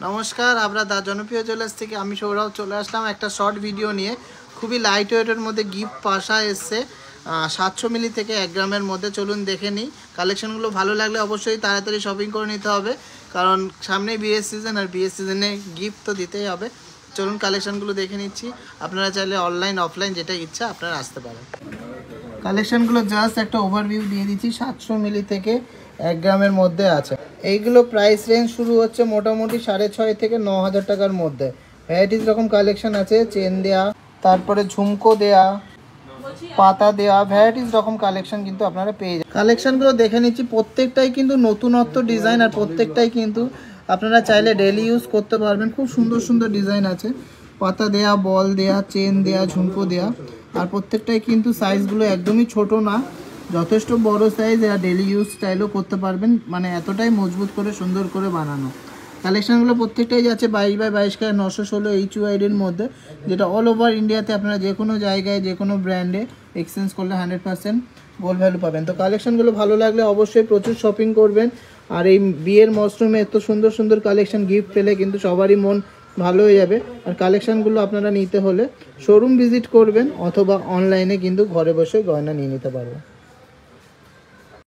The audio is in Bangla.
নমস্কার, আমরা দা জনপ্রিয় জুয়েলার্স থেকে আমি সৌরভ চলে আসলাম একটা শর্ট ভিডিও নিয়ে। খুবই লাইট ওয়েটের মধ্যে গিফট পাশা এসছে 700 মিলি থেকে 1 গ্রামের মধ্যে। চলুন দেখে নিই। কালেকশনগুলো ভালো লাগলে অবশ্যই তাড়াতাড়ি শপিং করে নিতে হবে, কারণ সামনেই বিয়ের সিজন, আর বিয়ের সিজনে গিফট তো দিতেই হবে। চলুন কালেকশনগুলো দেখে নিচ্ছি। আপনারা চাইলে অনলাইন অফলাইন যেটা ইচ্ছা আপনারা আসতে পারেন। কালেকশনগুলো জাস্ট একটা ওভারভিউ দিয়ে দিচ্ছি। 700 মিলি থেকে 1 গ্রামের মধ্যে আছে। এইগুলো প্রাইস রেঞ্জ শুরু হচ্ছে মোটামুটি 6,500 থেকে 9,000 টাকার মধ্যে। ভ্যারাইটিস রকম কালেকশন আছে, চেন দেয়া, তারপরে ঝুমকো দেয়া, পাতা দেয়া, ভ্যারাইটিস রকম কালেকশন কিন্তু আপনারা পেয়ে যাবেন। কালেকশনগুলো দেখে নিচ্ছি, প্রত্যেকটাই কিন্তু নতুনত্ব ডিজাইন, আর প্রত্যেকটাই কিন্তু আপনারা চাইলে ডেলি ইউজ করতে পারবেন। খুব সুন্দর সুন্দর ডিজাইন আছে, পাতা দেয়া, বল দেয়া, চেন দেয়া, ঝুমকো দেয়া, আর প্রত্যেকটাই কিন্তু সাইজগুলো একদমই ছোট না, যথেষ্ট বড় সাইজ। আর ডেলি ইউজ স্টাইলও করতে পারবেন, মানে এতটাই মজবুত করে সুন্দর করে বানানো। কালেকশানগুলো প্রত্যেকটাই যাচ্ছে 22x22 ক্যারেট 916 HUIDর মধ্যে, যেটা অল ওভার ইন্ডিয়াতে আপনারা যে কোনো জায়গায় যে কোনো ব্র্যান্ডে এক্সচেঞ্জ করলে 100% গোল্ড ভ্যালু পাবেন। তো কালেকশানগুলো ভালো লাগলে অবশ্যই প্রচুর শপিং করবেন। আর এই বিয়ের মরশুমে এত সুন্দর সুন্দর কালেকশান গিফট পেলে কিন্তু সবারই মন ভালো হয়ে যাবে। আর কালেকশানগুলো আপনারা নিতে হলে শোরুম ভিজিট করবেন, অথবা অনলাইনে কিন্তু ঘরে বসে গয়না নিয়ে নিতে পারবেন।